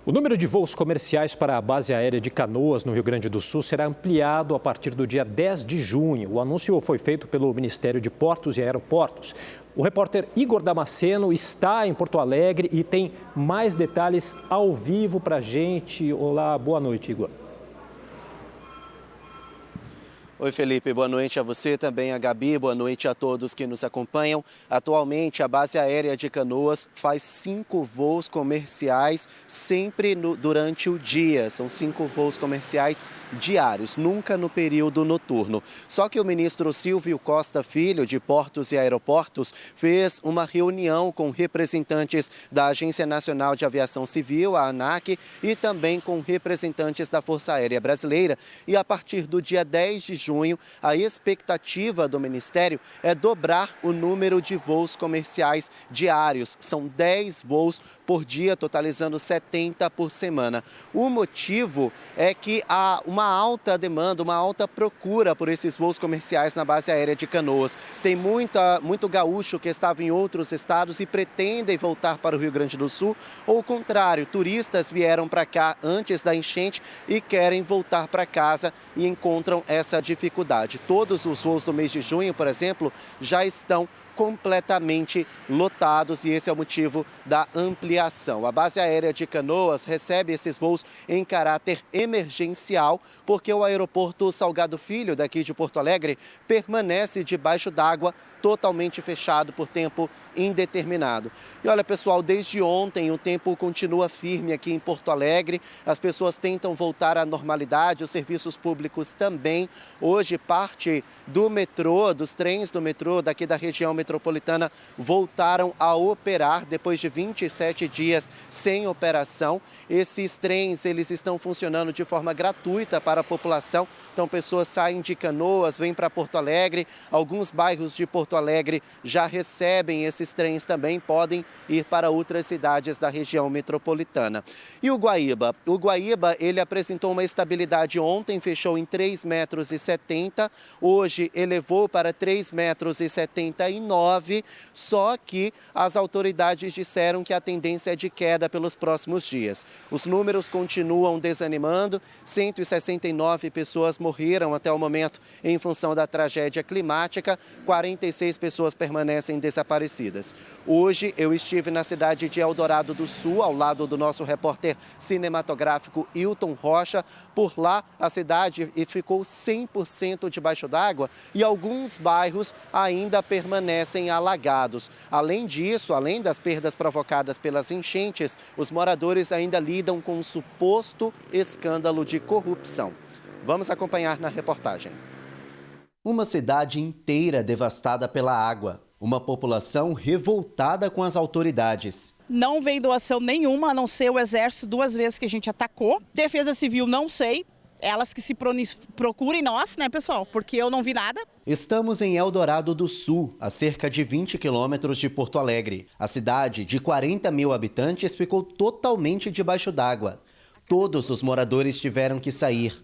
O número de voos comerciais para a base aérea de Canoas, no Rio Grande do Sul, será ampliado a partir do dia 10 de junho. O anúncio foi feito pelo Ministério de Portos e Aeroportos. O repórter Igor Damasceno está em Porto Alegre e tem mais detalhes ao vivo para a gente. Olá, boa noite, Igor. Oi, Felipe, boa noite a você, também a Gabi, boa noite a todos que nos acompanham. Atualmente, a base aérea de Canoas faz 5 voos comerciais sempre durante o dia. São 5 voos comerciais diários, nunca no período noturno. Só que o ministro Silvio Costa Filho, de Portos e Aeroportos, fez uma reunião com representantes da Agência Nacional de Aviação Civil, a ANAC, e também com representantes da Força Aérea Brasileira. E a partir do dia 10 de junho, a expectativa do Ministério é dobrar o número de voos comerciais diários. São 10 voos por dia, totalizando 70 por semana. O motivo é que há uma alta demanda, uma alta procura por esses voos comerciais na base aérea de Canoas. Tem muito gaúcho que estava em outros estados e pretendem voltar para o Rio Grande do Sul, ou o contrário, turistas vieram para cá antes da enchente e querem voltar para casa e encontram essa dificuldade. Todos os voos do mês de junho, por exemplo, já estão completamente lotados e esse é o motivo da ampliação. A base aérea de Canoas recebe esses voos em caráter emergencial porque o aeroporto Salgado Filho, daqui de Porto Alegre, permanece debaixo d'água, totalmente fechado por tempo indeterminado. E olha, pessoal, desde ontem o tempo continua firme aqui em Porto Alegre, as pessoas tentam voltar à normalidade, os serviços públicos também. Hoje, parte do metrô, dos trens do metrô daqui da região metropolitana voltaram a operar depois de 27 dias sem operação. Esses trens, eles estão funcionando de forma gratuita para a população, então pessoas saem de Canoas, vêm para Porto Alegre, alguns bairros de Porto Alegre já recebem esses trens também, podem ir para outras cidades da região metropolitana. E o Guaíba? O Guaíba, ele apresentou uma estabilidade ontem, fechou em 3,70 metros, hoje elevou para 3,79 metros, só que as autoridades disseram que a tendência é de queda pelos próximos dias. Os números continuam desanimando, 169 pessoas morreram até o momento em função da tragédia climática, 46 pessoas permanecem desaparecidas. Hoje eu estive na cidade de Eldorado do Sul, ao lado do nosso repórter cinematográfico Hilton Rocha. Por lá a cidade ficou 100% debaixo d'água e alguns bairros ainda permanecem alagados. Além disso, além das perdas provocadas pelas enchentes, os moradores ainda lidam com um suposto escândalo de corrupção. Vamos acompanhar na reportagem. Uma cidade inteira devastada pela água. Uma população revoltada com as autoridades. Não veio doação nenhuma, a não ser o Exército 2 vezes que a gente atacou. Defesa Civil, não sei. Elas que se procurem nós, né, pessoal? Porque eu não vi nada. Estamos em Eldorado do Sul, a cerca de 20 quilômetros de Porto Alegre. A cidade, de 40 mil habitantes, ficou totalmente debaixo d'água. Todos os moradores tiveram que sair.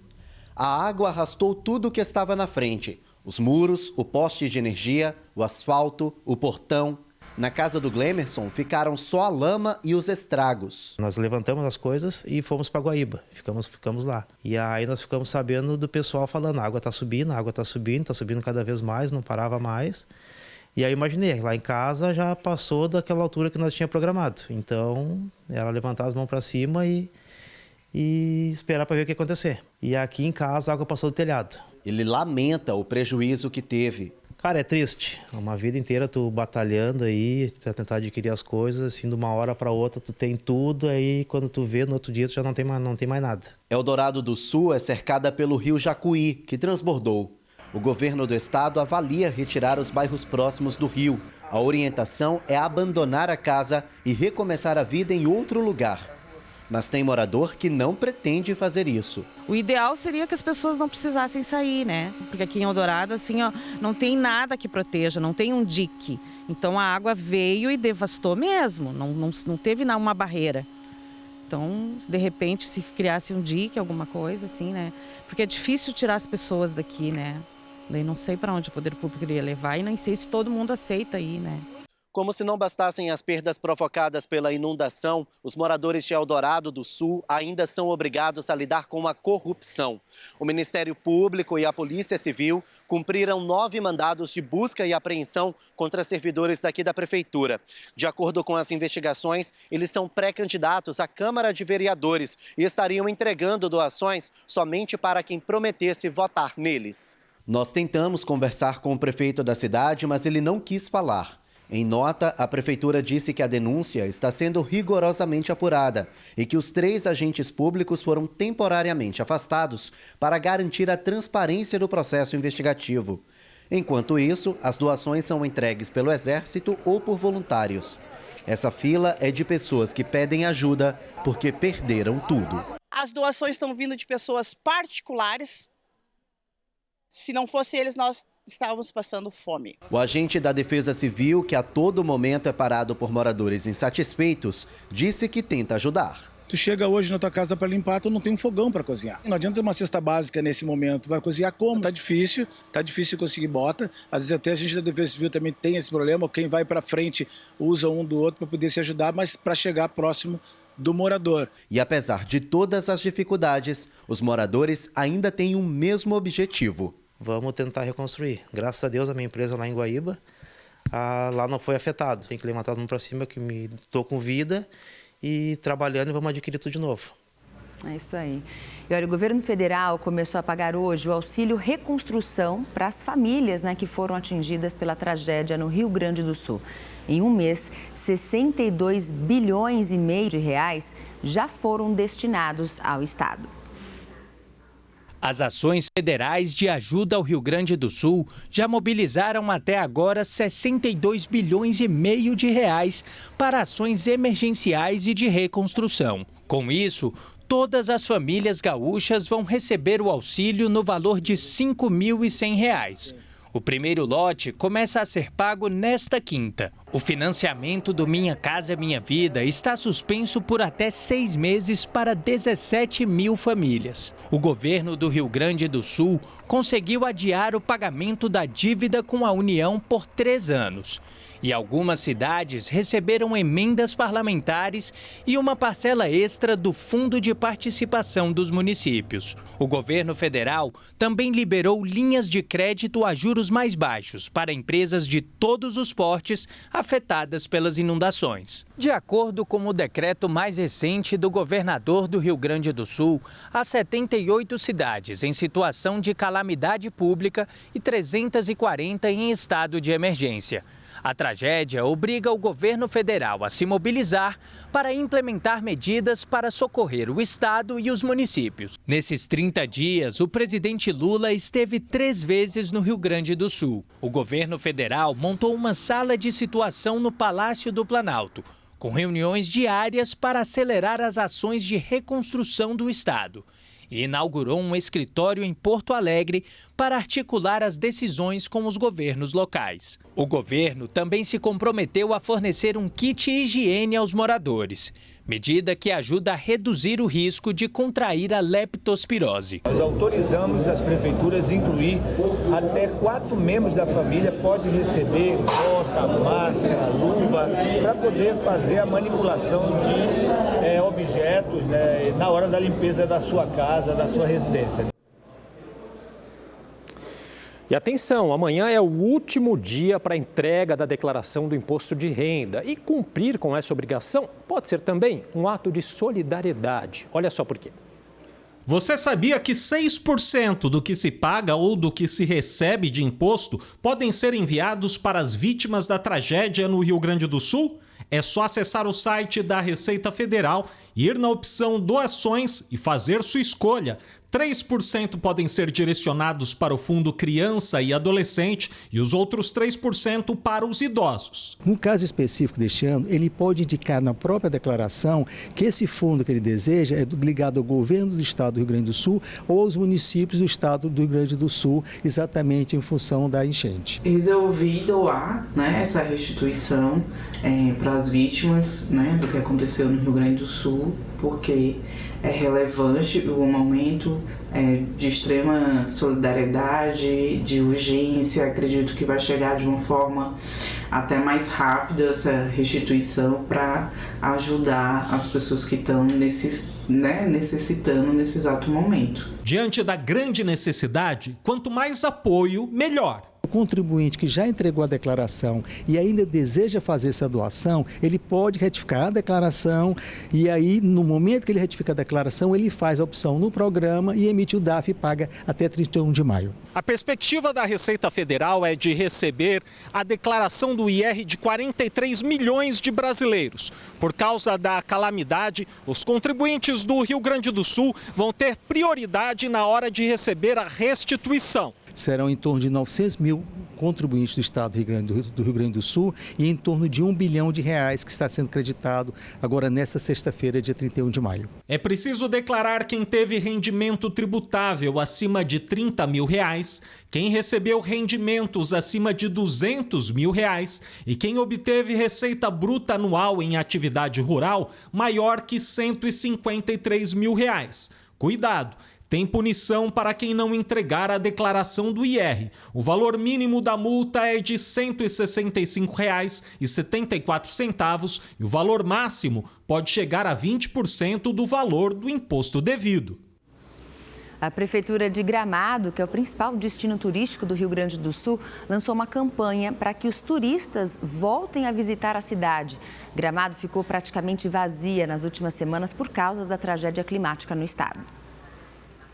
A água arrastou tudo o que estava na frente. Os muros, o poste de energia, o asfalto, o portão. Na casa do Glemerson ficaram só a lama e os estragos. Nós levantamos as coisas e fomos para Guaíba, ficamos lá. E aí nós ficamos sabendo do pessoal falando, a água está subindo cada vez mais, não parava mais. E aí imaginei, lá em casa já passou daquela altura que nós tínhamos programado. Então, era levantar as mãos para cima e esperar para ver o que ia acontecer. E aqui em casa a água passou do telhado. Ele lamenta o prejuízo que teve. Cara, é triste. Uma vida inteira tu batalhando aí pra tentar adquirir as coisas, assim, de uma hora para outra tu tem tudo, aí quando tu vê no outro dia tu já não tem mais nada. Eldorado do Sul é cercada pelo rio Jacuí, que transbordou. O governo do estado avalia retirar os bairros próximos do rio. A orientação é abandonar a casa e recomeçar a vida em outro lugar. Mas tem morador que não pretende fazer isso. O ideal seria que as pessoas não precisassem sair, né? Porque aqui em Eldorado, assim, ó, não tem nada que proteja, não tem um dique. Então a água veio e devastou mesmo, não teve uma barreira. Então, de repente, se criasse um dique, alguma coisa assim, né? Porque é difícil tirar as pessoas daqui, né? Daí não sei para onde o poder público iria levar e nem sei se todo mundo aceita aí, né? Como se não bastassem as perdas provocadas pela inundação, os moradores de Eldorado do Sul ainda são obrigados a lidar com a corrupção. O Ministério Público e a Polícia Civil cumpriram 9 mandados de busca e apreensão contra servidores daqui da Prefeitura. De acordo com as investigações, eles são pré-candidatos à Câmara de Vereadores e estariam entregando doações somente para quem prometesse votar neles. Nós tentamos conversar com o prefeito da cidade, mas ele não quis falar. Em nota, a Prefeitura disse que a denúncia está sendo rigorosamente apurada e que os 3 agentes públicos foram temporariamente afastados para garantir a transparência do processo investigativo. Enquanto isso, as doações são entregues pelo Exército ou por voluntários. Essa fila é de pessoas que pedem ajuda porque perderam tudo. As doações estão vindo de pessoas particulares. Se não fosse eles, nós estávamos passando fome. O agente da Defesa Civil, que a todo momento é parado por moradores insatisfeitos, disse que tenta ajudar. Tu chega hoje na tua casa para limpar, tu não tem um fogão para cozinhar. Não adianta ter uma cesta básica nesse momento. Vai cozinhar como? Tá difícil conseguir bota. Às vezes até a gente da Defesa Civil também tem esse problema. Quem vai para frente usa um do outro para poder se ajudar, mas para chegar próximo do morador. E apesar de todas as dificuldades, os moradores ainda têm o mesmo objetivo. Vamos tentar reconstruir. Graças a Deus, a minha empresa lá em Guaíba, lá não foi afetado. Tem que levantar para cima que me estou com vida e trabalhando e vamos adquirir tudo de novo. É isso aí. E olha, o governo federal começou a pagar hoje o auxílio reconstrução para as famílias, que foram atingidas pela tragédia no Rio Grande do Sul. Em um mês, 62 bilhões e meio de reais já foram destinados ao estado. As ações federais de ajuda ao Rio Grande do Sul já mobilizaram até agora 62 bilhões e meio de reais para ações emergenciais e de reconstrução. Com isso, todas as famílias gaúchas vão receber o auxílio no valor de R$ 5.100. O primeiro lote começa a ser pago nesta quinta. O financiamento do Minha Casa Minha Vida está suspenso por até 6 meses para 17 mil famílias. O governo do Rio Grande do Sul conseguiu adiar o pagamento da dívida com a União por 3 anos. E algumas cidades receberam emendas parlamentares e uma parcela extra do Fundo de Participação dos Municípios. O governo federal também liberou linhas de crédito a juros mais baixos para empresas de todos os portes afetadas pelas inundações. De acordo com o decreto mais recente do governador do Rio Grande do Sul, há 78 cidades em situação de calamidade pública e 340 em estado de emergência. A tragédia obriga o governo federal a se mobilizar para implementar medidas para socorrer o estado e os municípios. Nesses 30 dias, o presidente Lula esteve 3 vezes no Rio Grande do Sul. O governo federal montou uma sala de situação no Palácio do Planalto, com reuniões diárias para acelerar as ações de reconstrução do estado. E inaugurou um escritório em Porto Alegre para articular as decisões com os governos locais. O governo também se comprometeu a fornecer um kit higiene aos moradores, medida que ajuda a reduzir o risco de contrair a leptospirose. Nós autorizamos as prefeituras a incluir até 4 membros da família podem receber bota, máscara, luva, para poder fazer a manipulação de objetos na hora da limpeza da sua casa, da sua residência. E atenção, amanhã é o último dia para a entrega da declaração do imposto de renda. E cumprir com essa obrigação pode ser também um ato de solidariedade. Olha só por quê. Você sabia que 6% do que se paga ou do que se recebe de imposto podem ser enviados para as vítimas da tragédia no Rio Grande do Sul? É só acessar o site da Receita Federal, ir na opção Doações e fazer sua escolha. 3% podem ser direcionados para o Fundo Criança e Adolescente e os outros 3% para os idosos. No caso específico deste ano, ele pode indicar na própria declaração que esse fundo que ele deseja é ligado ao governo do estado do Rio Grande do Sul ou aos municípios do estado do Rio Grande do Sul, exatamente em função da enchente. Resolvi doar essa restituição para as vítimas do que aconteceu no Rio Grande do Sul, porque é relevante, um momento de extrema solidariedade, de urgência. Acredito que vai chegar de uma forma até mais rápida essa restituição para ajudar as pessoas que estão necessitando nesse exato momento. Diante da grande necessidade, quanto mais apoio, melhor. O contribuinte que já entregou a declaração e ainda deseja fazer essa doação, ele pode retificar a declaração e aí, no momento que ele retifica a declaração, ele faz a opção no programa e emite o DARF e paga até 31 de maio. A perspectiva da Receita Federal é de receber a declaração do IR de 43 milhões de brasileiros. Por causa da calamidade, os contribuintes do Rio Grande do Sul vão ter prioridade na hora de receber a restituição. Serão em torno de 900 mil contribuintes do estado do Rio Grande do Sul e em torno de R$1 bilhão que está sendo creditado agora nesta sexta-feira, dia 31 de maio. É preciso declarar quem teve rendimento tributável acima de R$30 mil, quem recebeu rendimentos acima de R$200 mil e quem obteve receita bruta anual em atividade rural maior que R$153 mil. Cuidado! Tem punição para quem não entregar a declaração do IR. O valor mínimo da multa é de R$ 165,74 e o valor máximo pode chegar a 20% do valor do imposto devido. A Prefeitura de Gramado, que é o principal destino turístico do Rio Grande do Sul, lançou uma campanha para que os turistas voltem a visitar a cidade. Gramado ficou praticamente vazia nas últimas semanas por causa da tragédia climática no estado.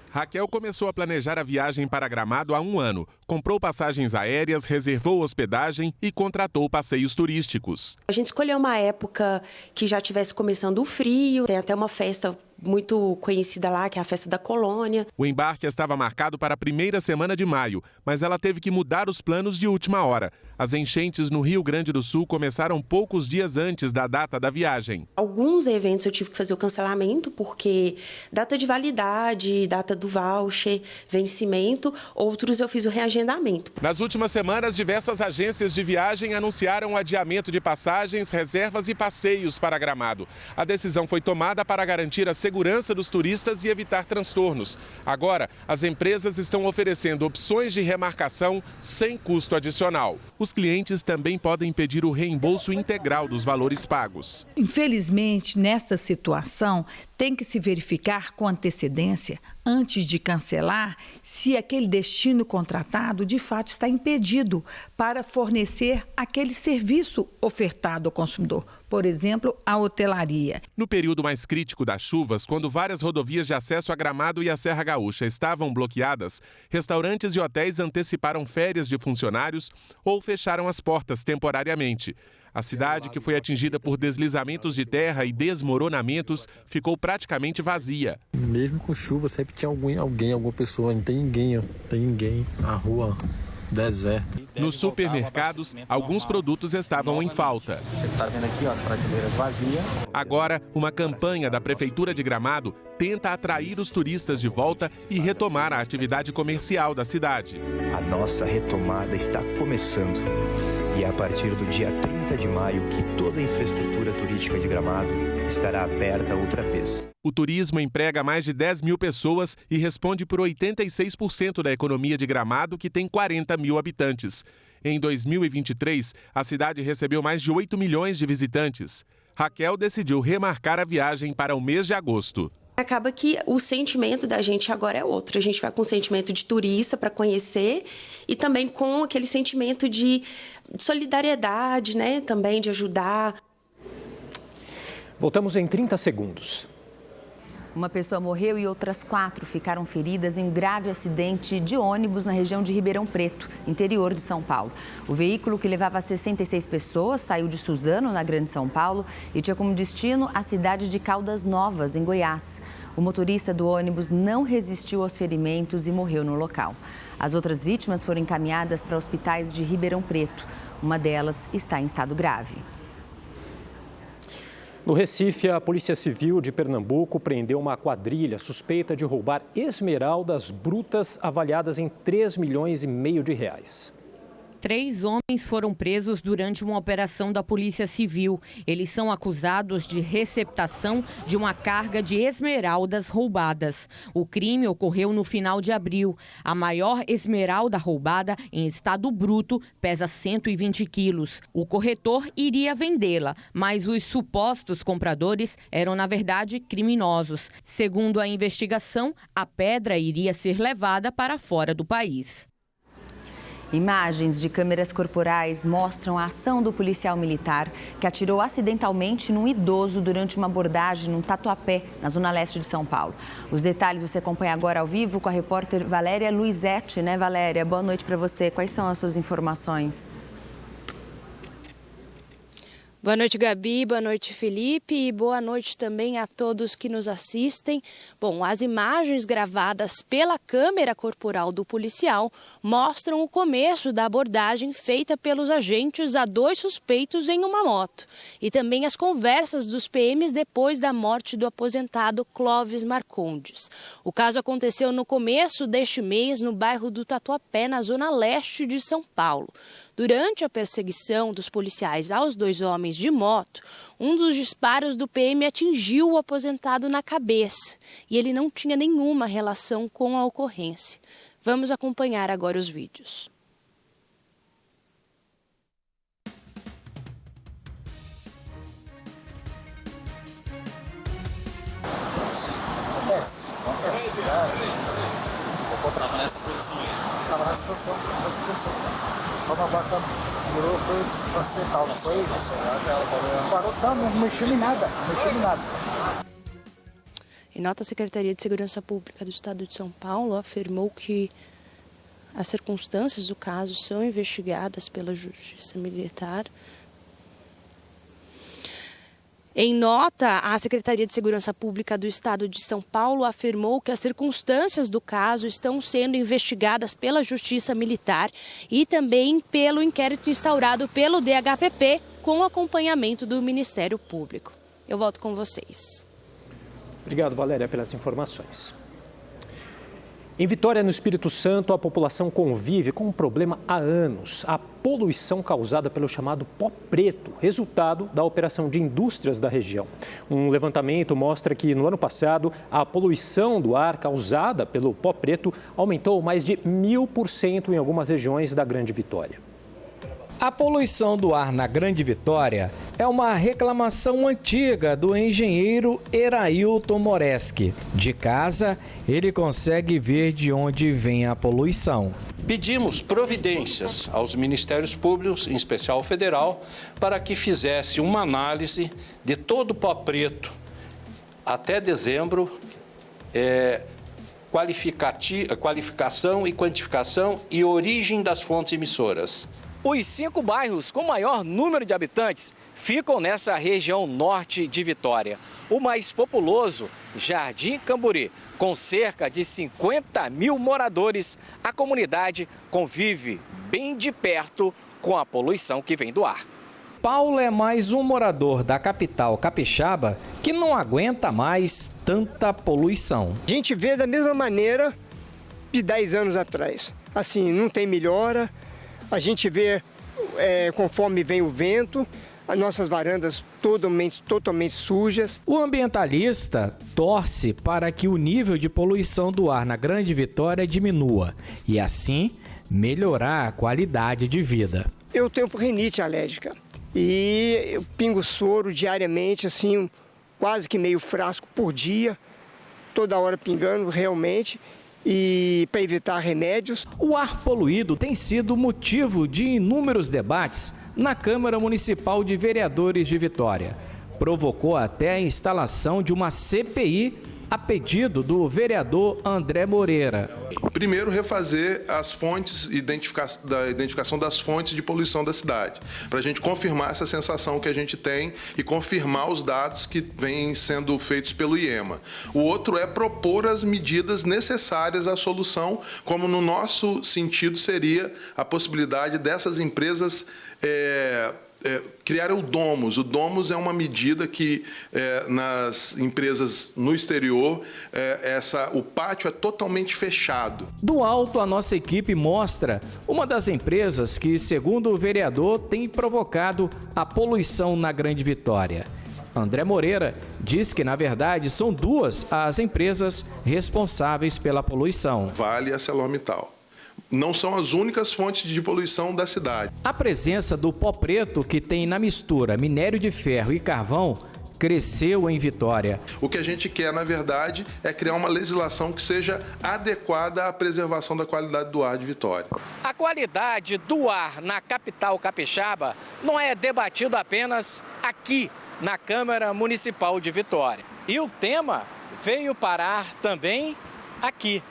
Raquel começou a planejar a viagem para Gramado há 1 ano. Comprou passagens aéreas, reservou hospedagem e contratou passeios turísticos. A gente escolheu uma época que já estivesse começando o frio. Tem até uma festa muito conhecida lá, que é a Festa da Colônia. O embarque estava marcado para a primeira semana de maio, mas ela teve que mudar os planos de última hora. As enchentes no Rio Grande do Sul começaram poucos dias antes da data da viagem. Alguns eventos eu tive que fazer o cancelamento, porque data de validade, data do voucher, vencimento, outros eu fiz o reagendamento. Nas últimas semanas, diversas agências de viagem anunciaram o adiamento de passagens, reservas e passeios para Gramado. A decisão foi tomada para garantir a segurança dos turistas e evitar transtornos. Agora, as empresas estão oferecendo opções de remarcação sem custo adicional. Os clientes também podem pedir o reembolso integral dos valores pagos. Infelizmente, nessa situação, tem que se verificar com antecedência, antes de cancelar, se aquele destino contratado de fato está impedido para fornecer aquele serviço ofertado ao consumidor, por exemplo, a hotelaria. No período mais crítico das chuvas, quando várias rodovias de acesso a Gramado e a Serra Gaúcha estavam bloqueadas, restaurantes e hotéis anteciparam férias de funcionários ou fecharam as portas temporariamente. A cidade, que foi atingida por deslizamentos de terra e desmoronamentos, ficou praticamente vazia. Mesmo com chuva, sempre tinha alguma pessoa, não tem ninguém na rua, deserto. Nos supermercados, alguns produtos estavam em falta. Você está vendo aqui, as prateleiras vazias. Agora, uma campanha da Prefeitura de Gramado tenta atrair os turistas de volta e retomar a atividade comercial da cidade. A nossa retomada está começando. E é a partir do dia 30 de maio que toda a infraestrutura turística de Gramado estará aberta outra vez. O turismo emprega mais de 10 mil pessoas e responde por 86% da economia de Gramado, que tem 40 mil habitantes. Em 2023, a cidade recebeu mais de 8 milhões de visitantes. Raquel decidiu remarcar a viagem para o mês de agosto. Acaba que o sentimento da gente agora é outro. A gente vai com o sentimento de turista para conhecer e também com aquele sentimento de solidariedade, né? Também de ajudar. Voltamos em 30 segundos. Uma pessoa morreu e outras 4 ficaram feridas em um grave acidente de ônibus na região de Ribeirão Preto, interior de São Paulo. O veículo, que levava 66 pessoas, saiu de Suzano, na Grande São Paulo, e tinha como destino a cidade de Caldas Novas, em Goiás. O motorista do ônibus não resistiu aos ferimentos e morreu no local. As outras vítimas foram encaminhadas para hospitais de Ribeirão Preto. Uma delas está em estado grave. No Recife, a Polícia Civil de Pernambuco prendeu uma quadrilha suspeita de roubar esmeraldas brutas avaliadas em R$3,5 milhões. 3 homens foram presos durante uma operação da Polícia Civil. Eles são acusados de receptação de uma carga de esmeraldas roubadas. O crime ocorreu no final de abril. A maior esmeralda roubada em estado bruto pesa 120 quilos. O corretor iria vendê-la, mas os supostos compradores eram, na verdade, criminosos. Segundo a investigação, a pedra iria ser levada para fora do país. Imagens de câmeras corporais mostram a ação do policial militar que atirou acidentalmente num idoso durante uma abordagem num Tatuapé, na zona leste de São Paulo. Os detalhes você acompanha agora ao vivo com a repórter Valéria Luizetti, né, Valéria? Boa noite para você. Quais são as suas informações? Boa noite, Gabi. Boa noite, Felipe. E boa noite também a todos que nos assistem. Bom, as imagens gravadas pela câmera corporal do policial mostram o começo da abordagem feita pelos agentes a 2 suspeitos em uma moto. E também as conversas dos PMs depois da morte do aposentado Clóvis Marcondes. O caso aconteceu no começo deste mês no bairro do Tatuapé, na zona leste de São Paulo. Durante a perseguição dos policiais aos 2 homens de moto, um dos disparos do PM atingiu o aposentado na cabeça e ele não tinha nenhuma relação com a ocorrência. Vamos acompanhar agora os vídeos. Acontece. Eu tava nessa posição aí. Tava nessa posição. Só uma vaca virou, foi acidental, não foi? Parou, não mexeu em nada, Em nota, a Secretaria de Segurança Pública do Estado de São Paulo afirmou que as circunstâncias do caso são investigadas pela Justiça Militar. Em nota, a Secretaria de Segurança Pública do Estado de São Paulo afirmou que as circunstâncias do caso estão sendo investigadas pela Justiça Militar e também pelo inquérito instaurado pelo DHPP com acompanhamento do Ministério Público. Eu volto com vocês. Obrigado, Valéria, pelas informações. Em Vitória, no Espírito Santo, a população convive com um problema há anos: a poluição causada pelo chamado pó preto, resultado da operação de indústrias da região. Um levantamento mostra que, no ano passado, a poluição do ar causada pelo pó preto aumentou mais de 1000% em algumas regiões da Grande Vitória. A poluição do ar na Grande Vitória é uma reclamação antiga do engenheiro Erailton Moreschi. De casa, ele consegue ver de onde vem a poluição. Pedimos providências aos ministérios públicos, em especial o federal, para que fizesse uma análise de todo o pó preto até dezembro, qualificação e quantificação e origem das fontes emissoras. Os 5 bairros com maior número de habitantes ficam nessa região norte de Vitória. O mais populoso, Jardim Camburi, com cerca de 50 mil moradores, a comunidade convive bem de perto com a poluição que vem do ar. Paulo é mais um morador da capital capixaba que não aguenta mais tanta poluição. A gente vê da mesma maneira de 10 anos atrás. Assim, não tem melhora. A gente vê, conforme vem o vento, as nossas varandas totalmente sujas. O ambientalista torce para que o nível de poluição do ar na Grande Vitória diminua e, assim, melhorar a qualidade de vida. Eu tenho rinite alérgica e eu pingo soro diariamente, assim, quase que meio frasco por dia, toda hora pingando realmente. E para evitar remédios. O ar poluído tem sido motivo de inúmeros debates na Câmara Municipal de Vereadores de Vitória. Provocou até a instalação de uma CPI a pedido do vereador André Moreira. Primeiro, refazer as fontes, da identificação das fontes de poluição da cidade, para a gente confirmar essa sensação que a gente tem e confirmar os dados que vêm sendo feitos pelo IEMA. O outro é propor as medidas necessárias à solução, como no nosso sentido seria a possibilidade dessas empresas criaram o Domus. O Domus é uma medida que nas empresas no exterior, o pátio é totalmente fechado. Do alto, a nossa equipe mostra uma das empresas que, segundo o vereador, tem provocado a poluição na Grande Vitória. André Moreira diz que, na verdade, são duas as empresas responsáveis pela poluição. Vale e ArcelorMittal. Não são as únicas fontes de poluição da cidade. A presença do pó preto, que tem na mistura minério de ferro e carvão, cresceu em Vitória. O que a gente quer, na verdade, é criar uma legislação que seja adequada à preservação da qualidade do ar de Vitória. A qualidade do ar na capital capixaba não é debatido apenas aqui na Câmara Municipal de Vitória. E o tema veio parar também aqui,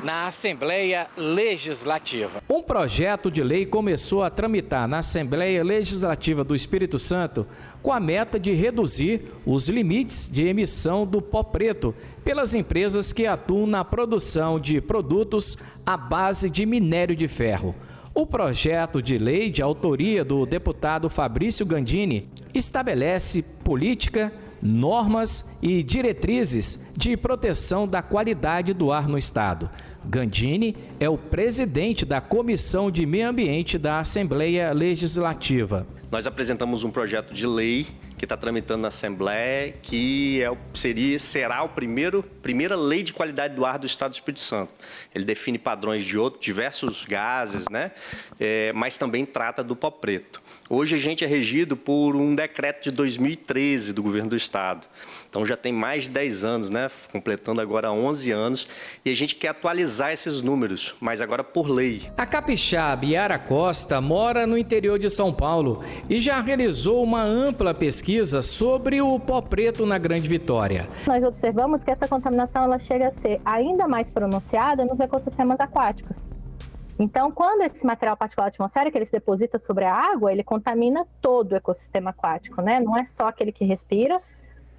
na Assembleia Legislativa. Um projeto de lei começou a tramitar na Assembleia Legislativa do Espírito Santo com a meta de reduzir os limites de emissão do pó preto pelas empresas que atuam na produção de produtos à base de minério de ferro. O projeto de lei, de autoria do deputado Fabrício Gandini, estabelece política, normas e diretrizes de proteção da qualidade do ar no estado. Gandini é o presidente da Comissão de Meio Ambiente da Assembleia Legislativa. Nós apresentamos um projeto de lei que está tramitando na Assembleia, que será a primeira lei de qualidade do ar do Estado do Espírito Santo. Ele define padrões de diversos gases, né? Mas também trata do pó preto. Hoje a gente é regido por um decreto de 2013 do governo do Estado. Então já tem mais de 10 anos, né? Completando agora 11 anos. E a gente quer atualizar esses números, mas agora por lei. A capixaba Yara Costa mora no interior de São Paulo e já realizou uma ampla pesquisa sobre o pó preto na Grande Vitória. Nós observamos que essa contaminação ela chega a ser ainda mais pronunciada nos ecossistemas aquáticos. Então, quando esse material particulado atmosférico ele se deposita sobre a água, ele contamina todo o ecossistema aquático, né? Não é só aquele que respira,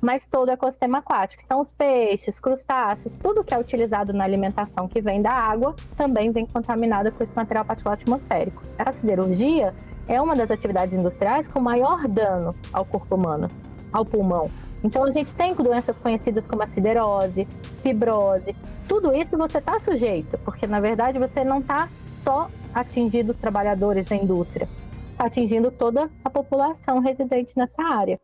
mas todo o ecossistema aquático. Então, os peixes, crustáceos, tudo que é utilizado na alimentação que vem da água, também vem contaminado com esse material particulado atmosférico. A siderurgia é uma das atividades industriais com maior dano ao corpo humano, ao pulmão. Então, a gente tem doenças conhecidas como a siderose, fibrose. Tudo isso você está sujeito, porque, na verdade, você não está só atingindo os trabalhadores da indústria, está atingindo toda a população residente nessa área.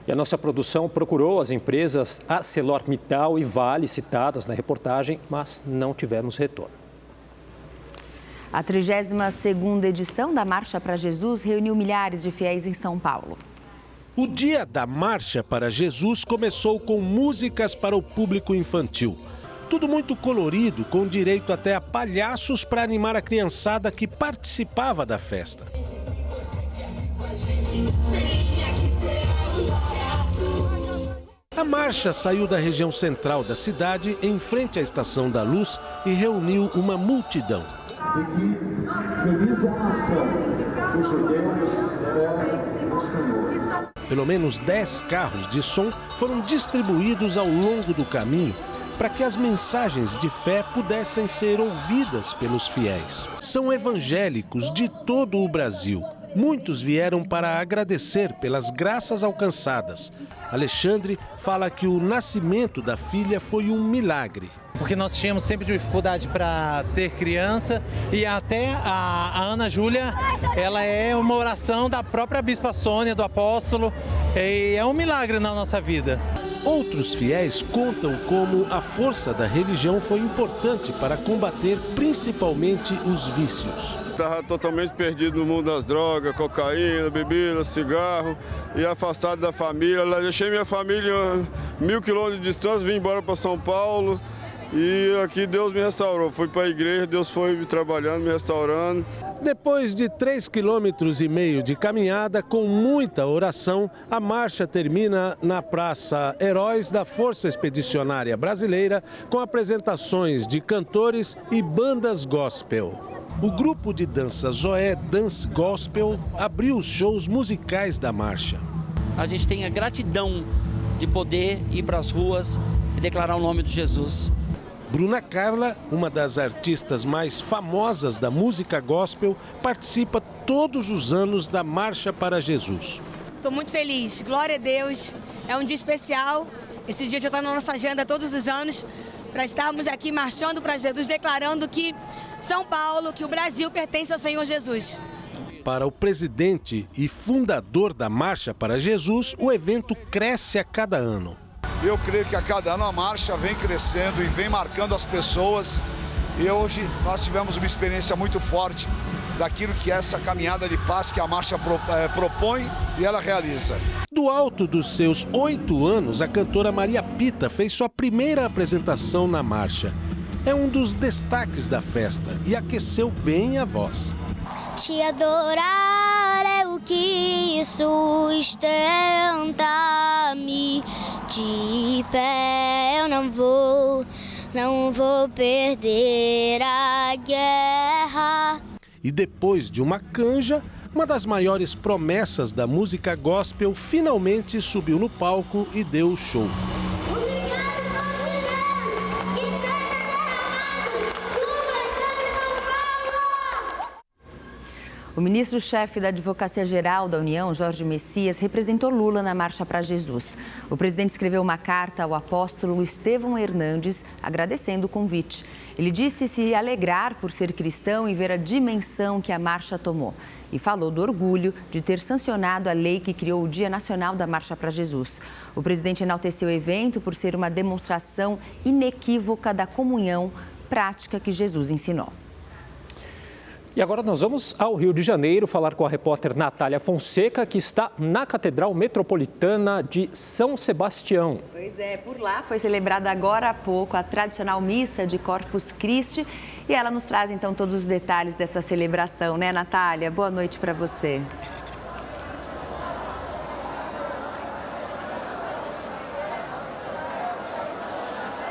E a nossa produção procurou as empresas ArcelorMittal e Vale citadas na reportagem, mas não tivemos retorno. A 32ª edição da Marcha para Jesus reuniu milhares de fiéis em São Paulo. O dia da Marcha para Jesus começou com músicas para o público infantil. Tudo muito colorido, com direito até a palhaços para animar a criançada que participava da festa. A marcha saiu da região central da cidade, em frente à Estação da Luz, e reuniu uma multidão. Pelo menos 10 carros de som foram distribuídos ao longo do caminho para que as mensagens de fé pudessem ser ouvidas pelos fiéis. São evangélicos de todo o Brasil. Muitos vieram para agradecer pelas graças alcançadas. Alexandre fala que o nascimento da filha foi um milagre. Porque nós tínhamos sempre dificuldade para ter criança e até a Ana Júlia, ela é uma oração da própria Bispa Sônia, do apóstolo, e é um milagre na nossa vida. Outros fiéis contam como a força da religião foi importante para combater principalmente os vícios. Estava totalmente perdido no mundo das drogas, cocaína, bebida, cigarro e afastado da família. Eu deixei minha família a 1000 quilômetros de distância, vim embora para São Paulo e aqui Deus me restaurou. Fui para a igreja, Deus foi trabalhando, me restaurando. Depois de 3,5 km de caminhada, com muita oração, a marcha termina na Praça Heróis da Força Expedicionária Brasileira, com apresentações de cantores e bandas gospel. O grupo de dança Zoé Dance Gospel abriu os shows musicais da marcha. A gente tem a gratidão de poder ir para as ruas e declarar o nome de Jesus. Bruna Carla, uma das artistas mais famosas da música gospel, participa todos os anos da Marcha para Jesus. Estou muito feliz, glória a Deus, é um dia especial. Esse dia já está na nossa agenda todos os anos, para estarmos aqui marchando para Jesus, declarando que São Paulo, que o Brasil pertence ao Senhor Jesus. Para o presidente e fundador da Marcha para Jesus, o evento cresce a cada ano. Eu creio que a cada ano a marcha vem crescendo e vem marcando as pessoas. E hoje nós tivemos uma experiência muito forte daquilo que é essa caminhada de paz que a marcha propõe e ela realiza. Do alto dos seus 8 anos, a cantora Maria Pita fez sua primeira apresentação na marcha. É um dos destaques da festa e aqueceu bem a voz. Te adorar é o que sustenta-me. De pé eu não vou perder a guerra. E depois de uma canja, uma das maiores promessas da música gospel finalmente subiu no palco e deu o show. O ministro-chefe da Advocacia Geral da União, Jorge Messias, representou Lula na Marcha para Jesus. O presidente escreveu uma carta ao apóstolo Estevão Hernandes, agradecendo o convite. Ele disse se alegrar por ser cristão e ver a dimensão que a marcha tomou. E falou do orgulho de ter sancionado a lei que criou o Dia Nacional da Marcha para Jesus. O presidente enalteceu o evento por ser uma demonstração inequívoca da comunhão prática que Jesus ensinou. E agora nós vamos ao Rio de Janeiro falar com a repórter Natália Fonseca, que está na Catedral Metropolitana de São Sebastião. Pois é, por lá foi celebrada agora há pouco a tradicional missa de Corpus Christi e ela nos traz então todos os detalhes dessa celebração, né, Natália? Boa noite para você.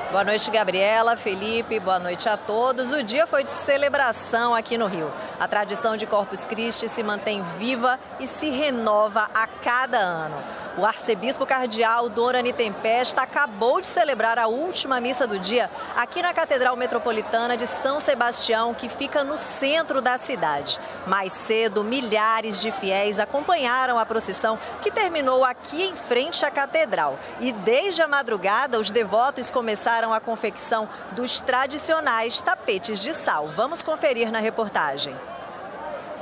Boa noite, Gabriela, Felipe, boa noite a todos. O dia foi de celebração aqui no Rio. A tradição de Corpus Christi se mantém viva e se renova a cada ano. O arcebispo cardeal Dorani Tempesta acabou de celebrar a última missa do dia aqui na Catedral Metropolitana de São Sebastião, que fica no centro da cidade. Mais cedo, milhares de fiéis acompanharam a procissão que terminou aqui em frente à catedral. E desde a madrugada, os devotos começaram a confecção dos tradicionais tapetes de sal. Vamos conferir na reportagem.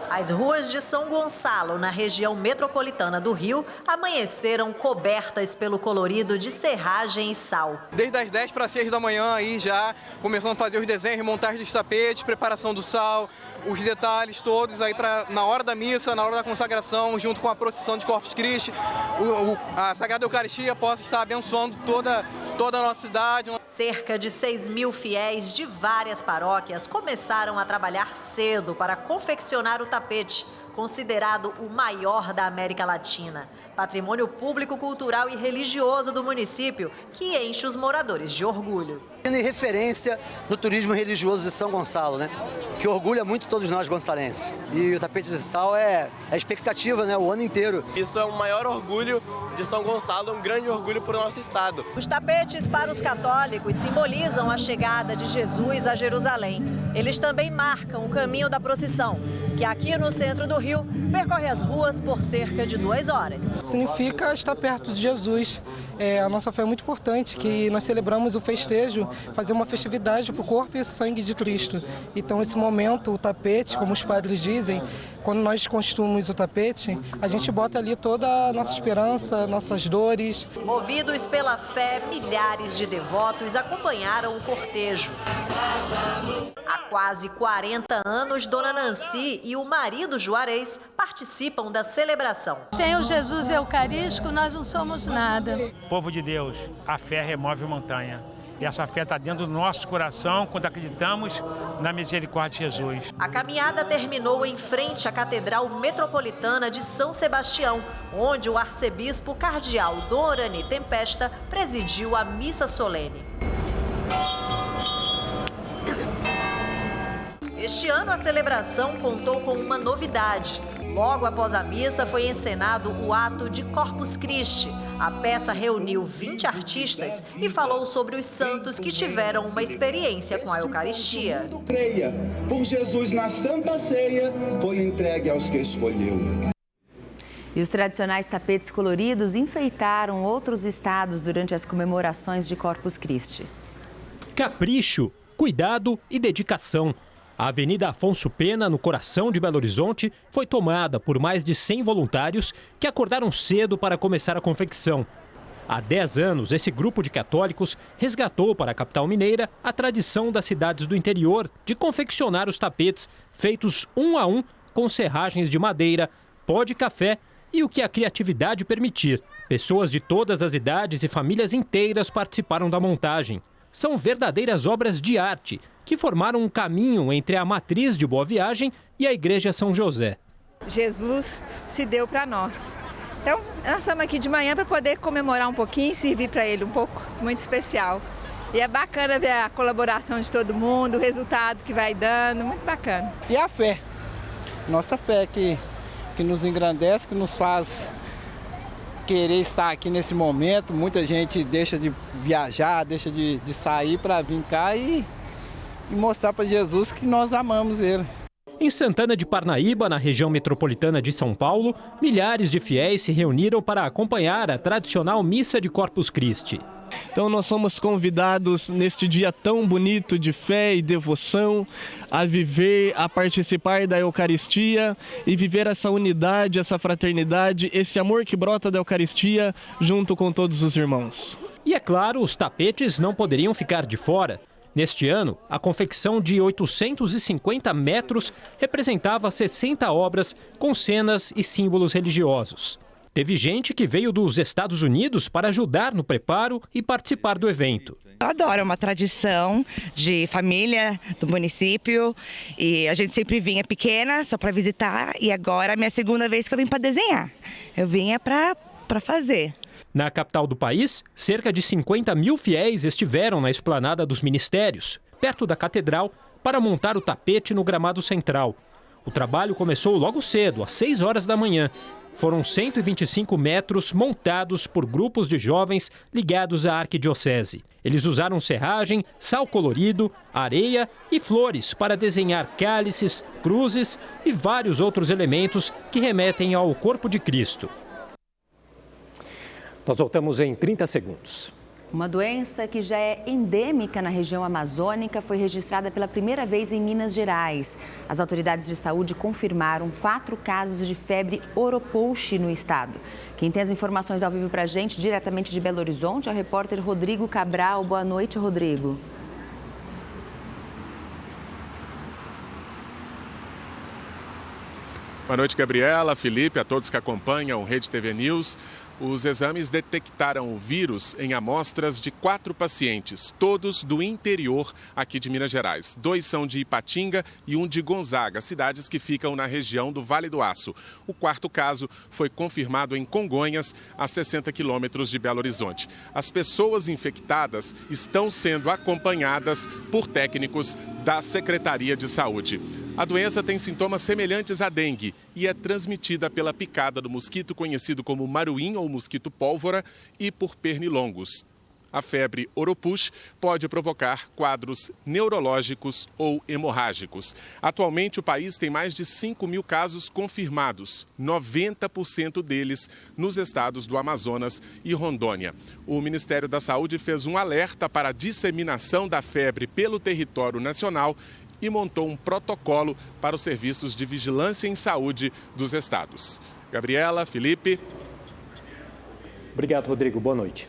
As ruas de São Gonçalo, na região metropolitana do Rio, amanheceram cobertas pelo colorido de serragem e sal. Desde as 10 para 6 da manhã, aí já começando a fazer os desenhos, montagem dos tapetes, preparação do sal, os detalhes todos aí para na hora da missa, na hora da consagração, junto com a procissão de Corpus Christi, a Sagrada Eucaristia possa estar abençoando toda a nossa cidade. Cerca de 6.000 fiéis de várias paróquias começaram a trabalhar cedo para confeccionar o tapete, considerado o maior da América Latina. Patrimônio público, cultural e religioso do município, que enche os moradores de orgulho. E referência no turismo religioso de São Gonçalo, né? Que orgulha muito todos nós gonçalenses. E o tapete de sal é a expectativa, né? O ano inteiro. Isso é o maior orgulho de São Gonçalo, um grande orgulho para o nosso estado. Os tapetes para os católicos simbolizam a chegada de Jesus a Jerusalém. Eles também marcam o caminho da procissão, que aqui no centro do Rio percorre as ruas por cerca de 2 horas. Significa estar perto de Jesus. A nossa fé é muito importante, que nós celebramos o festejo, fazer uma festividade para o corpo e sangue de Cristo. Então, esse momento, o tapete, como os padres dizem, quando nós construímos o tapete, a gente bota ali toda a nossa esperança, nossas dores. Movidos pela fé, milhares de devotos acompanharam o cortejo. Há quase 40 anos, Dona Nancy e o marido Juarez participam da celebração. Sem o Jesus Eucarístico, nós não somos nada. Povo de Deus, a fé remove montanha. E essa fé está dentro do nosso coração quando acreditamos na misericórdia de Jesus. A caminhada terminou em frente à Catedral Metropolitana de São Sebastião, onde o arcebispo cardeal Dorani Tempesta presidiu a missa solene. Este ano a celebração contou com uma novidade. Logo após a missa, foi encenado o ato de Corpus Christi. A peça reuniu 20 artistas e falou sobre os santos que tiveram uma experiência com a Eucaristia. Creia, por Jesus na Santa Ceia, foi entregue aos que escolheu. E os tradicionais tapetes coloridos enfeitaram outros estados durante as comemorações de Corpus Christi. Capricho, cuidado e dedicação. A Avenida Afonso Pena, no coração de Belo Horizonte, foi tomada por mais de 100 voluntários que acordaram cedo para começar a confecção. Há 10 anos, esse grupo de católicos resgatou para a capital mineira a tradição das cidades do interior de confeccionar os tapetes feitos um a um com serragens de madeira, pó de café e o que a criatividade permitir. Pessoas de todas as idades e famílias inteiras participaram da montagem. São verdadeiras obras de arte que formaram um caminho entre a matriz de Boa Viagem e a Igreja São José. Jesus se deu para nós. Então, nós estamos aqui de manhã para poder comemorar um pouquinho e servir para ele um pouco, muito especial. E é bacana ver a colaboração de todo mundo, o resultado que vai dando, muito bacana. E a fé, nossa fé que nos engrandece, que nos faz querer estar aqui nesse momento. Muita gente deixa de viajar, deixa de sair para vir cá e mostrar para Jesus que nós amamos ele. Em Santana de Parnaíba, na região metropolitana de São Paulo, milhares de fiéis se reuniram para acompanhar a tradicional missa de Corpus Christi. Então nós somos convidados neste dia tão bonito de fé e devoção a viver, a participar da Eucaristia e viver essa unidade, essa fraternidade, esse amor que brota da Eucaristia junto com todos os irmãos. E é claro, os tapetes não poderiam ficar de fora. Neste ano, a confecção de 850 metros representava 60 obras com cenas e símbolos religiosos. Teve gente que veio dos Estados Unidos para ajudar no preparo e participar do evento. Eu adoro, é uma tradição de família do município e a gente sempre vinha pequena só para visitar e agora é a minha segunda vez que eu vim para desenhar. Eu vinha para fazer. Na capital do país, cerca de 50 mil fiéis estiveram na esplanada dos ministérios, perto da catedral, para montar o tapete no gramado central. O trabalho começou logo cedo, às 6 horas da manhã. Foram 125 metros montados por grupos de jovens ligados à arquidiocese. Eles usaram serragem, sal colorido, areia e flores para desenhar cálices, cruzes e vários outros elementos que remetem ao corpo de Cristo. Nós voltamos em 30 segundos. Uma doença que já é endêmica na região amazônica foi registrada pela primeira vez em Minas Gerais. As autoridades de saúde confirmaram 4 casos de febre oropouche no estado. Quem tem as informações ao vivo para a gente, diretamente de Belo Horizonte, é o repórter Rodrigo Cabral. Boa noite, Rodrigo. Boa noite, Gabriela, Felipe, a todos que acompanham o Rede TV News. Os exames detectaram o vírus em amostras de 4 pacientes, todos do interior aqui de Minas Gerais. 2 são de Ipatinga e 1 de Gonzaga, cidades que ficam na região do Vale do Aço. O 4º caso foi confirmado em Congonhas, a 60 quilômetros de Belo Horizonte. As pessoas infectadas estão sendo acompanhadas por técnicos da Secretaria de Saúde. A doença tem sintomas semelhantes à dengue e é transmitida pela picada do mosquito conhecido como maruim ou mosquito pólvora e por pernilongos. A febre oropouche pode provocar quadros neurológicos ou hemorrágicos. Atualmente, o país tem mais de 5 mil casos confirmados, 90% deles nos estados do Amazonas e Rondônia. O Ministério da Saúde fez um alerta para a disseminação da febre pelo território nacional e montou um protocolo para os serviços de vigilância em saúde dos estados. Gabriela, Felipe. Obrigado, Rodrigo. Boa noite.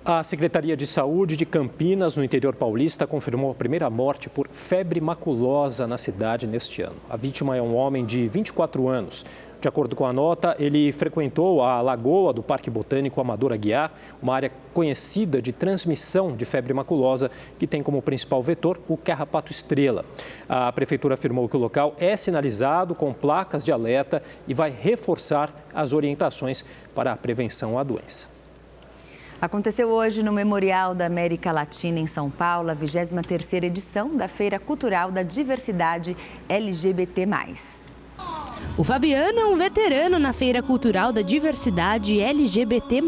A Secretaria de Saúde de Campinas, no interior paulista, confirmou a primeira morte por febre maculosa na cidade neste ano. A vítima é um homem de 24 anos. De acordo com a nota, ele frequentou a lagoa do Parque Botânico Amador Aguiar, uma área conhecida de transmissão de febre maculosa, que tem como principal vetor o carrapato estrela. A prefeitura afirmou que o local é sinalizado com placas de alerta e vai reforçar as orientações para a prevenção à doença. Aconteceu hoje no Memorial da América Latina, em São Paulo, a 23ª edição da Feira Cultural da Diversidade LGBT+. O Fabiano é um veterano na Feira Cultural da Diversidade LGBT+.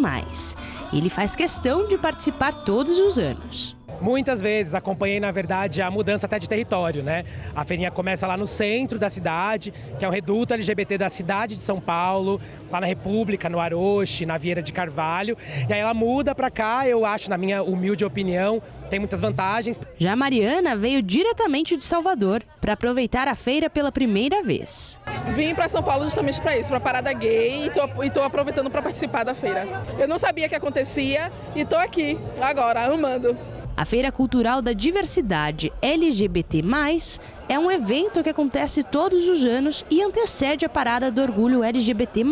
Ele faz questão de participar todos os anos. Muitas vezes acompanhei, na verdade, a mudança até de território, né? A feirinha começa lá no centro da cidade, que é o reduto LGBT da cidade de São Paulo, lá na República, no Aroche, na Vieira de Carvalho. E aí ela muda para cá, eu acho, na minha humilde opinião, tem muitas vantagens. Já a Mariana veio diretamente de Salvador para aproveitar a feira pela primeira vez. Vim para São Paulo justamente para isso, para a parada gay, e estou aproveitando para participar da feira. Eu não sabia que acontecia e estou aqui agora, amando. A Feira Cultural da Diversidade LGBT+, é um evento que acontece todos os anos e antecede a Parada do Orgulho LGBT+,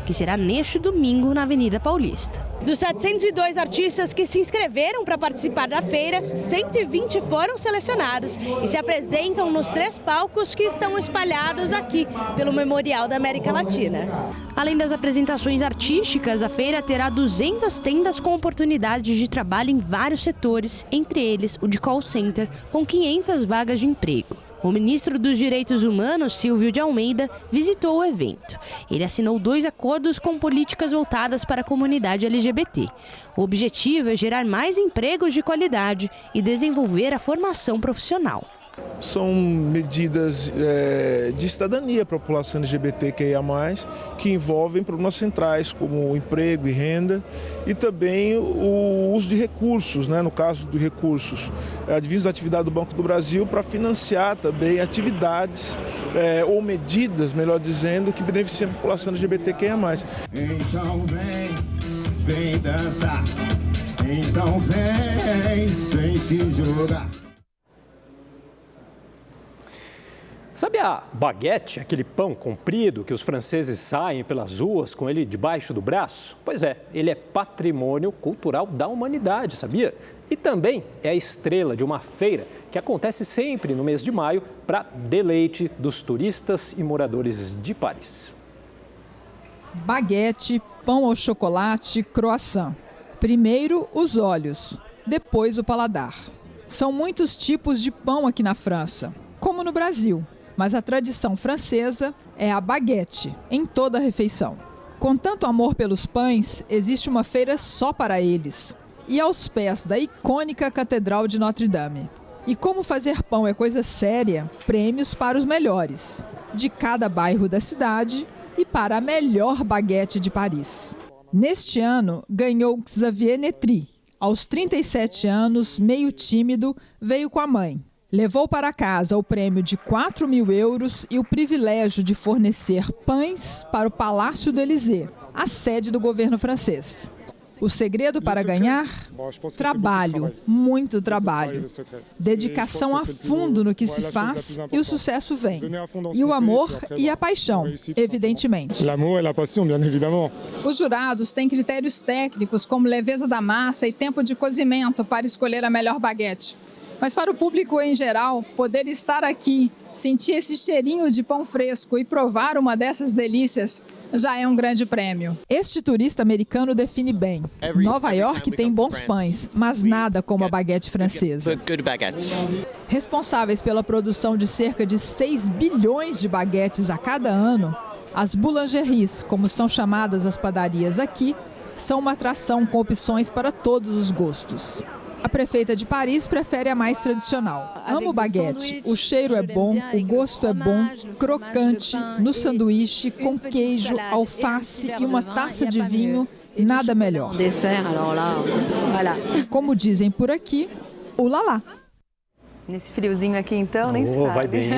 que será neste domingo na Avenida Paulista. Dos 702 artistas que se inscreveram para participar da feira, 120 foram selecionados e se apresentam nos 3 palcos que estão espalhados aqui pelo Memorial da América Latina. Além das apresentações artísticas, a feira terá 200 tendas com oportunidades de trabalho em vários setores, entre eles o de call center, com 500 vagas de emprego. O ministro dos Direitos Humanos, Silvio de Almeida, visitou o evento. Ele assinou 2 acordos com políticas voltadas para a comunidade LGBT. O objetivo é gerar mais empregos de qualidade e desenvolver a formação profissional. São medidas de cidadania para a população LGBTQIA+, que envolvem problemas centrais como emprego e renda e também o uso de recursos, né? No caso de recursos, advindos da atividade do Banco do Brasil para financiar também atividades ou medidas, melhor dizendo, que beneficiam a população LGBTQIA+. Então vem dançar, então vem se jogar. Sabe a baguete, aquele pão comprido que os franceses saem pelas ruas com ele debaixo do braço? Pois é, ele é patrimônio cultural da humanidade, sabia? E também é a estrela de uma feira que acontece sempre no mês de maio para deleite dos turistas e moradores de Paris. Baguete, pão ao chocolate, croissant. Primeiro os olhos, depois o paladar. São muitos tipos de pão aqui na França, como no Brasil. Mas a tradição francesa é a baguete, em toda a refeição. Com tanto amor pelos pães, existe uma feira só para eles. E aos pés da icônica Catedral de Notre-Dame. E como fazer pão é coisa séria, prêmios para os melhores, de cada bairro da cidade e para a melhor baguete de Paris. Neste ano, ganhou Xavier Netry. Aos 37 anos, meio tímido, veio com a mãe. Levou para casa o prêmio de 4.000 euros e o privilégio de fornecer pães para o Palácio do Élysée, a sede do governo francês. O segredo para ganhar? Trabalho, muito trabalho. Dedicação a fundo no que se faz e o sucesso vem. E o amor e a paixão, evidentemente. Os jurados têm critérios técnicos como leveza da massa e tempo de cozimento para escolher a melhor baguete. Mas para o público em geral, poder estar aqui, sentir esse cheirinho de pão fresco e provar uma dessas delícias já é um grande prêmio. Este turista americano define bem. Nova York tem bons pães, mas nada como a baguete francesa. Responsáveis pela produção de cerca de 6 bilhões de baguetes a cada ano, as boulangeries, como são chamadas as padarias aqui, são uma atração com opções para todos os gostos. A prefeita de Paris prefere a mais tradicional. Amo baguete. O cheiro é bom, o gosto é bom, crocante, no sanduíche, com queijo, alface e uma taça de vinho, nada melhor. Como dizem por aqui, ulalá. Nesse friozinho aqui então, nem sabe. Vai bem.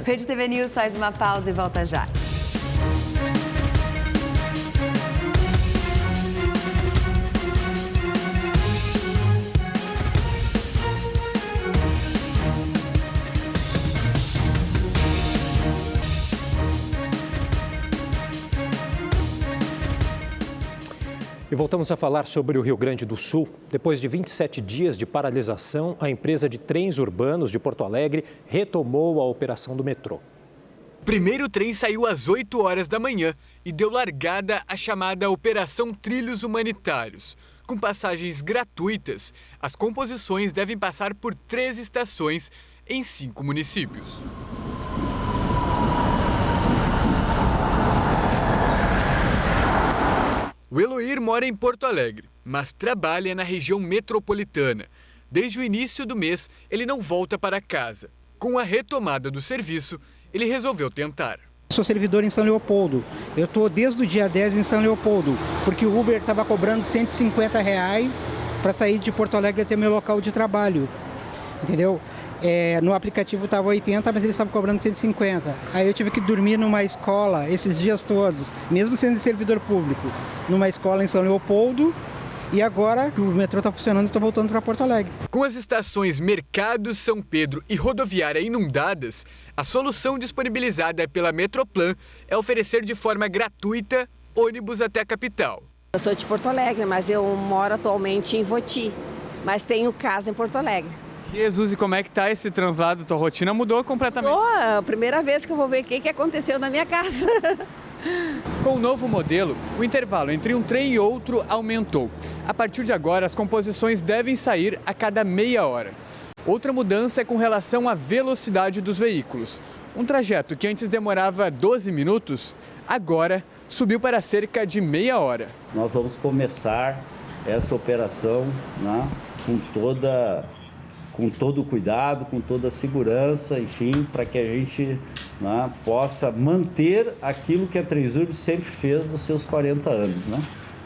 Rede TV News faz uma pausa e volta já. E voltamos a falar sobre o Rio Grande do Sul. Depois de 27 dias de paralisação, a empresa de trens urbanos de Porto Alegre retomou a operação do metrô. O primeiro trem saiu às 8 horas da manhã e deu largada à chamada Operação Trilhos Humanitários. Com passagens gratuitas, as composições devem passar por 3 estações em 5 municípios. Odair mora em Porto Alegre, mas trabalha na região metropolitana. Desde o início do mês, ele não volta para casa. Com a retomada do serviço, ele resolveu tentar. Sou servidor em São Leopoldo. Eu estou desde o dia 10 em São Leopoldo, porque o Uber estava cobrando R$150 para sair de Porto Alegre até meu local de trabalho. Entendeu? No aplicativo estava 80, mas eles estavam cobrando 150. Aí eu tive que dormir numa escola esses dias todos, mesmo sendo servidor público, numa escola em São Leopoldo. E agora que o metrô está funcionando, estou voltando para Porto Alegre. Com as estações Mercado, São Pedro e Rodoviária inundadas, a solução disponibilizada pela Metroplan é oferecer de forma gratuita ônibus até a capital. Eu sou de Porto Alegre, mas eu moro atualmente em Voti, mas tenho casa em Porto Alegre. Jesus, e como é que tá esse translado? Tua rotina mudou completamente. É a primeira vez que eu vou ver o que aconteceu na minha casa. Com o novo modelo, o intervalo entre um trem e outro aumentou. A partir de agora, as composições devem sair a cada meia hora. Outra mudança é com relação à velocidade dos veículos. Um trajeto que antes demorava 12 minutos, agora subiu para cerca de meia hora. Nós vamos começar essa operação, né, com todo o cuidado, com toda a segurança, enfim, para que a gente, né, possa manter aquilo que a Transurb sempre fez nos seus 40 anos, né?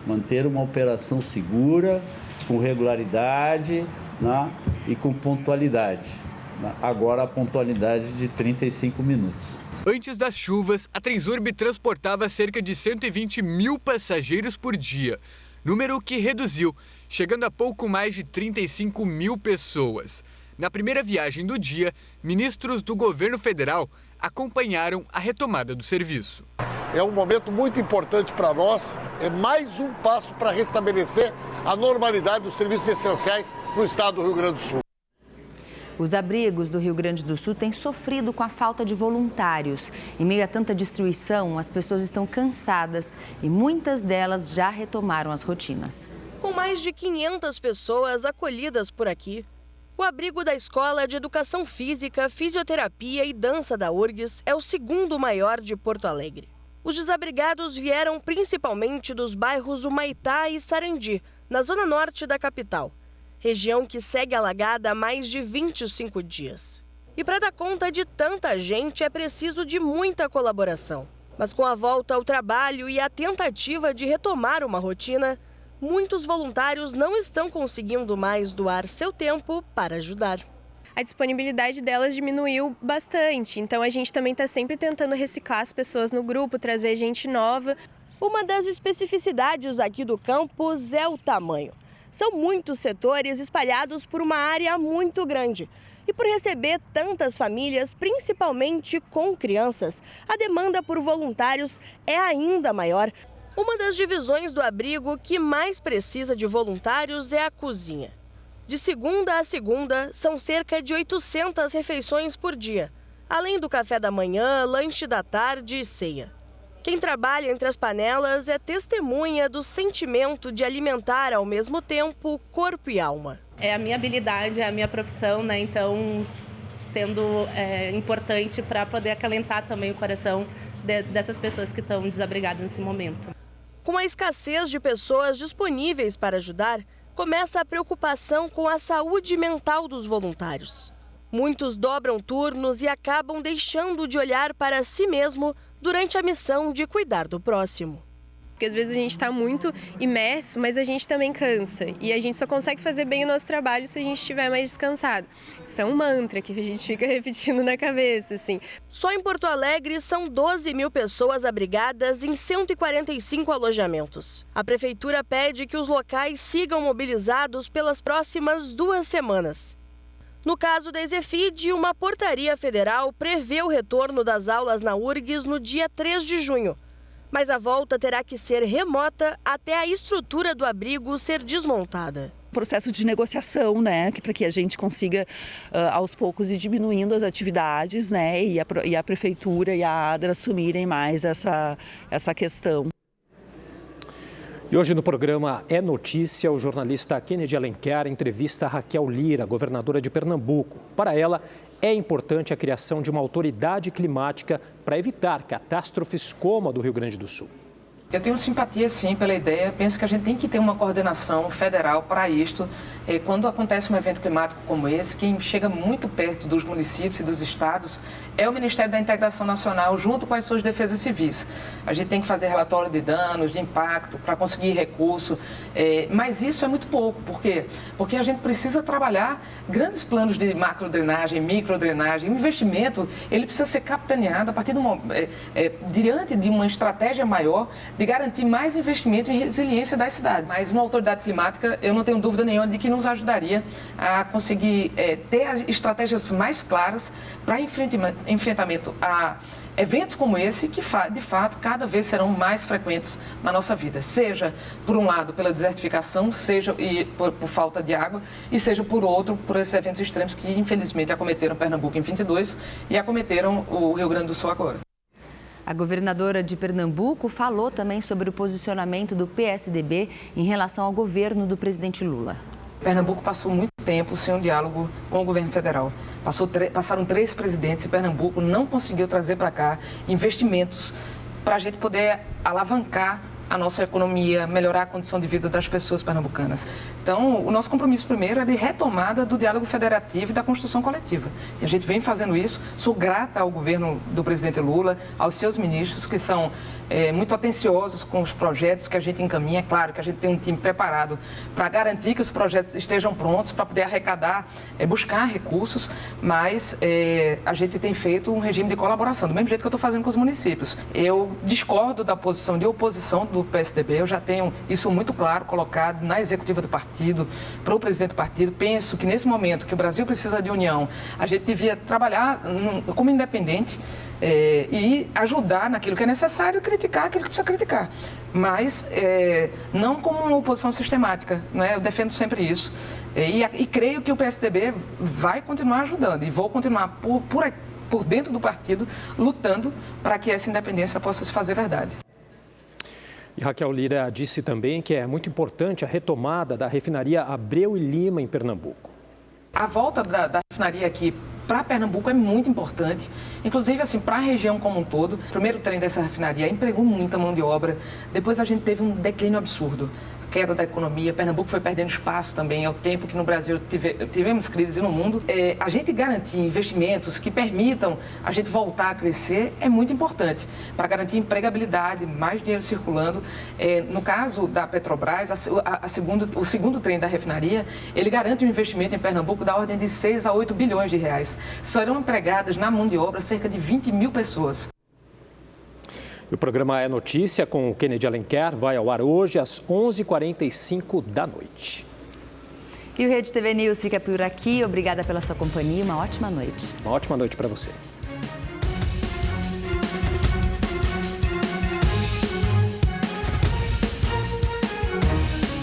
Manter uma operação segura, com regularidade, né, e com pontualidade. Agora a pontualidade de 35 minutos. Antes das chuvas, a Transurb transportava cerca de 120 mil passageiros por dia, número que reduziu, chegando a pouco mais de 35 mil pessoas. Na primeira viagem do dia, ministros do governo federal acompanharam a retomada do serviço. É um momento muito importante para nós, é mais um passo para restabelecer a normalidade dos serviços essenciais no estado do Rio Grande do Sul. Os abrigos do Rio Grande do Sul têm sofrido com a falta de voluntários. Em meio a tanta destruição, as pessoas estão cansadas e muitas delas já retomaram as rotinas. Com mais de 500 pessoas acolhidas por aqui, o abrigo da Escola de Educação Física, Fisioterapia e Dança da URGS é o segundo maior de Porto Alegre. Os desabrigados vieram principalmente dos bairros Humaitá e Sarandi, na zona norte da capital, região que segue alagada há mais de 25 dias. E para dar conta de tanta gente é preciso de muita colaboração. Mas com a volta ao trabalho e a tentativa de retomar uma rotina, muitos voluntários não estão conseguindo mais doar seu tempo para ajudar. A disponibilidade delas diminuiu bastante, então a gente também está sempre tentando reciclar as pessoas no grupo, trazer gente nova. Uma das especificidades aqui do campus é o tamanho. São muitos setores espalhados por uma área muito grande. E por receber tantas famílias, principalmente com crianças, a demanda por voluntários é ainda maior. Uma das divisões do abrigo que mais precisa de voluntários é a cozinha. De segunda a segunda, são cerca de 800 refeições por dia, além do café da manhã, lanche da tarde e ceia. Quem trabalha entre as panelas é testemunha do sentimento de alimentar ao mesmo tempo corpo e alma. É a minha habilidade, é a minha profissão, né? Então, sendo importante para poder acalentar também o coração dessas pessoas que estão desabrigadas nesse momento. Com a escassez de pessoas disponíveis para ajudar, começa a preocupação com a saúde mental dos voluntários. Muitos dobram turnos e acabam deixando de olhar para si mesmo durante a missão de cuidar do próximo. Porque às vezes a gente está muito imerso, mas a gente também cansa. E a gente só consegue fazer bem o nosso trabalho se a gente estiver mais descansado. Isso é um mantra que a gente fica repetindo na cabeça, assim. Só em Porto Alegre são 12 mil pessoas abrigadas em 145 alojamentos. A prefeitura pede que os locais sigam mobilizados pelas próximas 2 semanas. No caso da Ezefid, uma portaria federal prevê o retorno das aulas na URGS no dia 3 de junho. Mas a volta terá que ser remota até a estrutura do abrigo ser desmontada. Processo de negociação, né, para que a gente consiga aos poucos ir diminuindo as atividades, né, e a prefeitura e a ADRA assumirem mais essa questão. E hoje no programa É Notícia, o jornalista Kennedy Alencar entrevista a Raquel Lira, governadora de Pernambuco. Para ela, é importante a criação de uma autoridade climática para evitar catástrofes como a do Rio Grande do Sul. Eu tenho simpatia, sim, pela ideia. Penso que a gente tem que ter uma coordenação federal para isto. Quando acontece um evento climático como esse, quem chega muito perto dos municípios e dos estados é o Ministério da Integração Nacional, junto com as suas defesas civis. A gente tem que fazer relatório de danos, de impacto, para conseguir recurso. Mas isso é muito pouco. Por quê? Porque a gente precisa trabalhar grandes planos de macrodrenagem, microdrenagem. O investimento ele precisa ser capitaneado a partir diante de uma estratégia maior de garantir mais investimento em resiliência das cidades. Mas uma autoridade climática, eu não tenho dúvida nenhuma de que nos ajudaria a conseguir ter estratégias mais claras para enfrentamento a eventos como esse, que de fato cada vez serão mais frequentes na nossa vida. Seja, por um lado, pela desertificação, seja por falta de água, e seja, por outro, por esses eventos extremos que, infelizmente, acometeram Pernambuco em 22 e acometeram o Rio Grande do Sul agora. A governadora de Pernambuco falou também sobre o posicionamento do PSDB em relação ao governo do presidente Lula. Pernambuco passou muito tempo sem um diálogo com o governo federal. Passaram 3 presidentes e Pernambuco não conseguiu trazer para cá investimentos para a gente poder alavancar a nossa economia, melhorar a condição de vida das pessoas pernambucanas. Então, o nosso compromisso primeiro é de retomada do diálogo federativo e da construção coletiva. E a gente vem fazendo isso. Sou grata ao governo do presidente Lula, aos seus ministros, que são muito atenciosos com os projetos que a gente encaminha. É claro que a gente tem um time preparado para garantir que os projetos estejam prontos, para poder arrecadar, buscar recursos, mas a gente tem feito um regime de colaboração, do mesmo jeito que eu estou fazendo com os municípios. Eu discordo da posição de oposição do PSDB, eu já tenho isso muito claro colocado na executiva do partido, para o presidente do partido. Penso que nesse momento que o Brasil precisa de união, a gente devia trabalhar como independente e ajudar naquilo que é necessário e criticar aquilo que precisa criticar. Mas não como uma oposição sistemática, não é? Eu defendo sempre isso. E creio que o PSDB vai continuar ajudando e vou continuar por dentro do partido lutando para que essa independência possa se fazer verdade. E Raquel Lira disse também que é muito importante a retomada da refinaria Abreu e Lima em Pernambuco. A volta da refinaria aqui para Pernambuco é muito importante, inclusive assim, para a região como um todo. O primeiro trem dessa refinaria empregou muita mão de obra, depois a gente teve um declínio absurdo. Queda da economia, Pernambuco foi perdendo espaço também, ao tempo que no Brasil tivemos crises e no mundo. A gente garantir investimentos que permitam a gente voltar a crescer é muito importante, para garantir empregabilidade, mais dinheiro circulando. No caso da Petrobras, o segundo trem da refinaria, ele garante um investimento em Pernambuco da ordem de 6 a 8 bilhões de reais. Serão empregadas na mão de obra cerca de 20 mil pessoas. O programa É Notícia com o Kennedy Alencar vai ao ar hoje às 11h45 da noite. E o Rede TV News fica por aqui. Obrigada pela sua companhia. Uma ótima noite. Uma ótima noite para você.